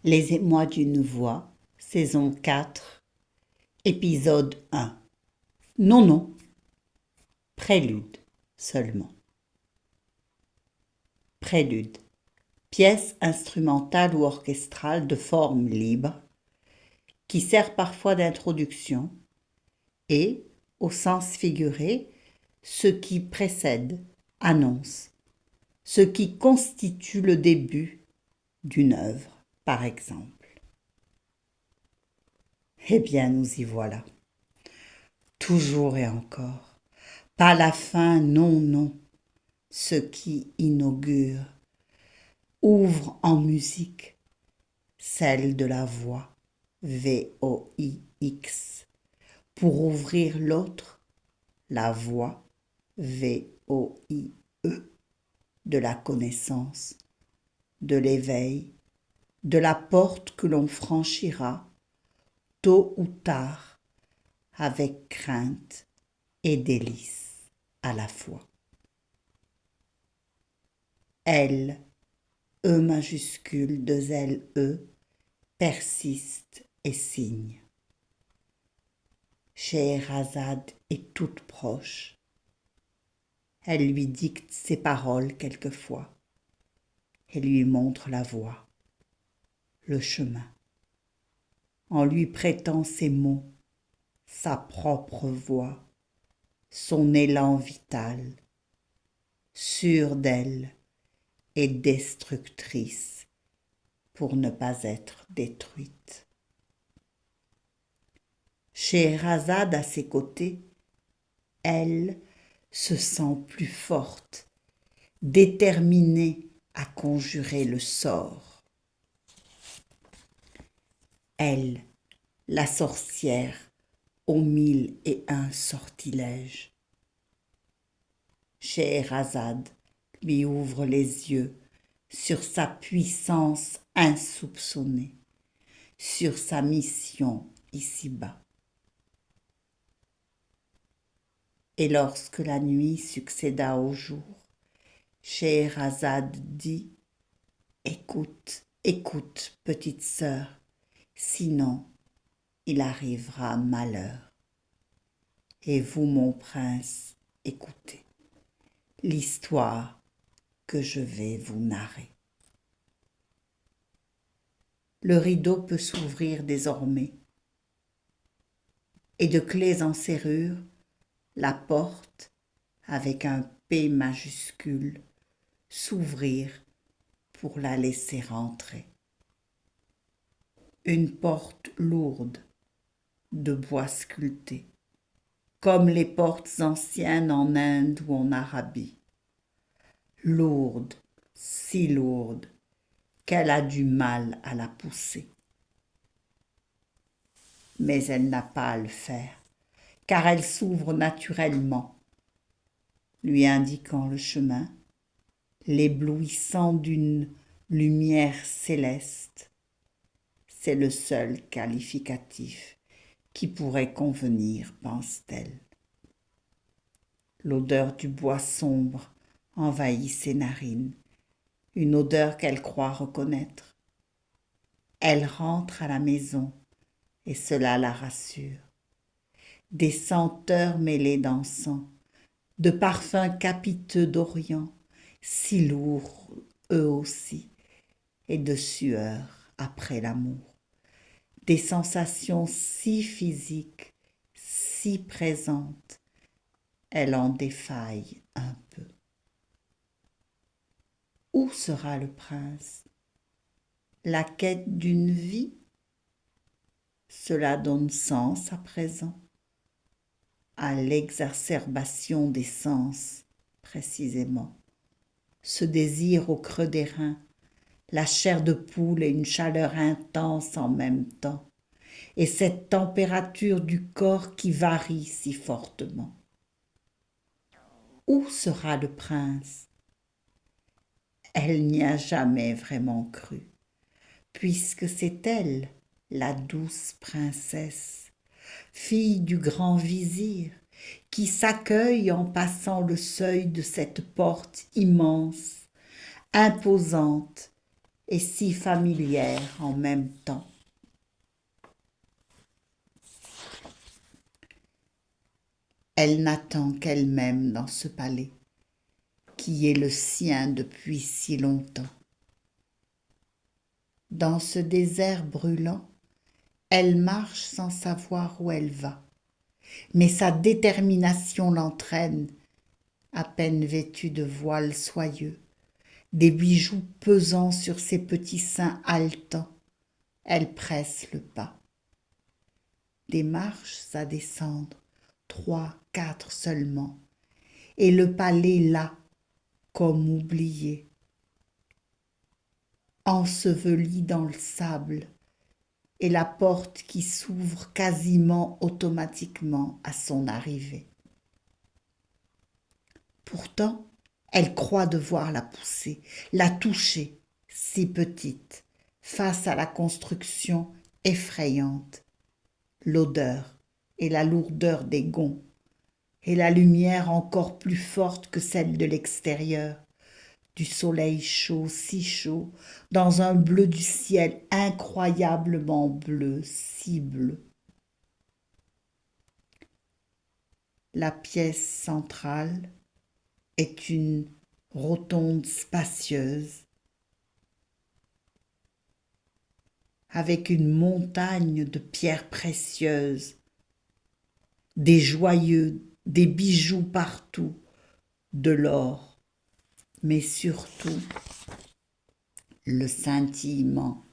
Les émois d'une voix, saison 4, épisode 1. Non, non, prélude seulement. Prélude, pièce instrumentale ou orchestrale de forme libre, qui sert parfois d'introduction et, au sens figuré, ce qui précède, annonce, ce qui constitue le début d'une œuvre, par exemple. Eh bien, nous y voilà. Toujours et encore. Pas la fin, non, non. Ce qui inaugure, ouvre en musique, celle de la voix, V-O-I-X, pour ouvrir l'autre, la voix, V-O-I-E, de la connaissance, de l'éveil, de la porte que l'on franchira, tôt ou tard, avec crainte et délice à la fois. L, E majuscule, 2 L, E, persiste et signe. Scheherazade est toute proche. Elle lui dicte ses paroles quelquefois et lui montre la voie, le chemin, en lui prêtant ses mots, sa propre voix, son élan vital, sûre d'elle et destructrice pour ne pas être détruite. Scheherazade à ses côtés, elle se sent plus forte, déterminée à conjurer le sort. Elle, la sorcière, aux 1001 sortilèges. Scheherazade lui ouvre les yeux sur sa puissance insoupçonnée, sur sa mission ici-bas. Et lorsque la nuit succéda au jour, Scheherazade dit « Écoute, écoute, petite sœur, sinon il arrivera malheur. Et vous, mon prince, écoutez l'histoire que je vais vous narrer. » Le rideau peut s'ouvrir désormais, et de clés en serrure, la porte, avec un P majuscule, s'ouvrir pour la laisser entrer. Une porte lourde, de bois sculpté, comme les portes anciennes en Inde ou en Arabie. Lourde, si lourde, qu'elle a du mal à la pousser. Mais elle n'a pas à le faire, car elle s'ouvre naturellement, lui indiquant le chemin, l'éblouissant d'une lumière céleste. C'est le seul qualificatif qui pourrait convenir, pense-t-elle. L'odeur du bois sombre envahit ses narines, une odeur qu'elle croit reconnaître. Elle rentre à la maison et cela la rassure. Des senteurs mêlées d'encens, de parfums capiteux d'Orient, si lourds eux aussi, et de sueur après l'amour. Des sensations si physiques, si présentes, elle en défaille un peu. Où sera le prince? La quête d'une vie? Cela donne sens à présent à l'exacerbation des sens, précisément. Ce désir au creux des reins, la chair de poule et une chaleur intense en même temps, et cette température du corps qui varie si fortement. Où sera le prince? Elle n'y a jamais vraiment cru, puisque c'est elle, la douce princesse, fille du grand vizir, qui s'accueille en passant le seuil de cette porte immense, imposante et si familière en même temps. Elle n'attend qu'elle-même dans ce palais, qui est le sien depuis si longtemps. Dans ce désert brûlant, elle marche sans savoir où elle va, mais sa détermination l'entraîne, à peine vêtue de voiles soyeux, des bijoux pesant sur ses petits seins haletants, elle presse le pas. Des marches à descendre, 3, 4 seulement, et le palais là, comme oublié, enseveli dans le sable, et la porte qui s'ouvre quasiment automatiquement à son arrivée. Pourtant, elle croit devoir la pousser, la toucher, si petite, face à la construction effrayante, l'odeur et la lourdeur des gonds, et la lumière encore plus forte que celle de l'extérieur, du soleil chaud, si chaud, dans un bleu du ciel incroyablement bleu, si bleu. La pièce centrale est une rotonde spacieuse, avec une montagne de pierres précieuses, des joyeux, des bijoux partout, de l'or, mais surtout le scintillement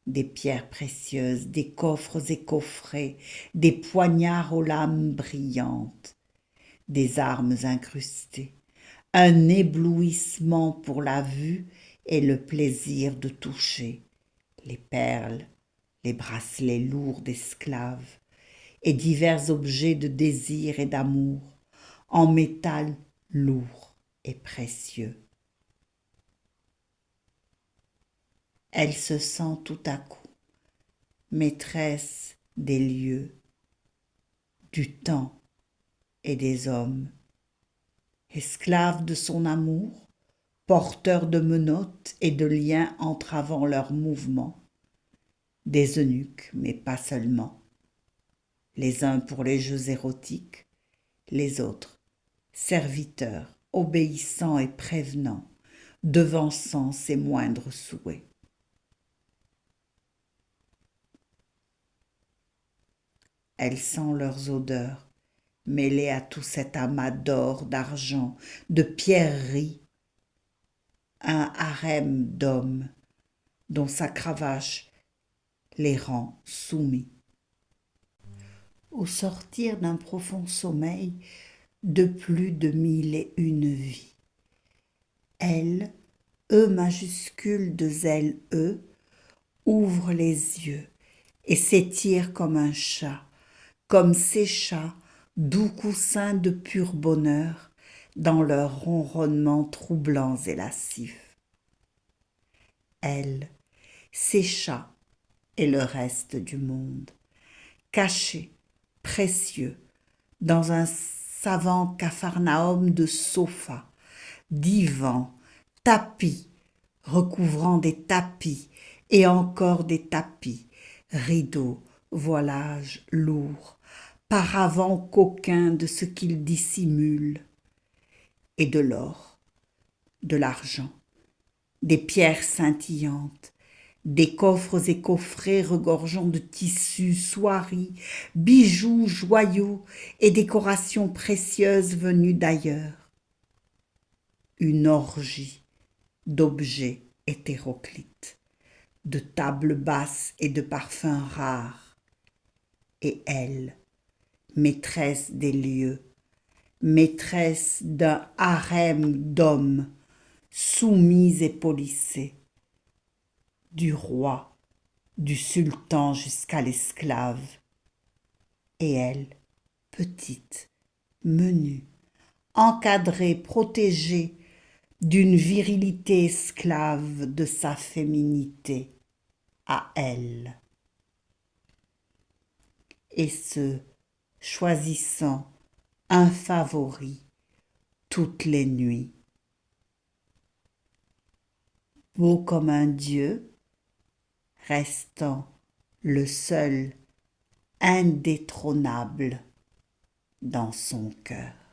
des pierres précieuses, des coffres et coffrets, des poignards aux lames brillantes, des armes incrustées, un éblouissement pour la vue et le plaisir de toucher, les perles, les bracelets lourds d'esclaves et divers objets de désir et d'amour, en métal lourd et précieux. Elle se sent tout à coup maîtresse des lieux, du temps et des hommes, esclave de son amour, porteur de menottes et de liens entravant leurs mouvements, des eunuques, mais pas seulement, les uns pour les jeux érotiques, les autres serviteurs, obéissants et prévenants, devançant ses moindres souhaits. Elle sent leurs odeurs, mêlées à tout cet amas d'or, d'argent, de pierreries, un harem d'hommes dont sa cravache les rend soumis. Au sortir d'un profond sommeil de plus de 1001 vies, elle, E majuscule de zèle E, ouvre les yeux et s'étire comme un chat, comme ces chats, doux coussins de pur bonheur, dans leurs ronronnements troublants et lascifs. Elle, ces chats et le reste du monde, cachés, précieux, dans un savant capharnaüm de sofas, divans, tapis, recouvrant des tapis et encore des tapis, rideaux, voilages lourds, paravents coquins de ce qu'ils dissimulent, et de l'or, de l'argent, des pierres scintillantes, des coffres et coffrets regorgeant de tissus, soieries, bijoux, joyaux et décorations précieuses venues d'ailleurs. Une orgie d'objets hétéroclites, de tables basses et de parfums rares. Et elle, maîtresse des lieux, maîtresse d'un harem d'hommes, soumis et polissés, du roi, du sultan jusqu'à l'esclave. Et elle, petite, menue, encadrée, protégée d'une virilité esclave de sa féminité à elle. Et ce, choisissant un favori toutes les nuits. beau comme un dieu, restant le seul indétrônable dans son cœur.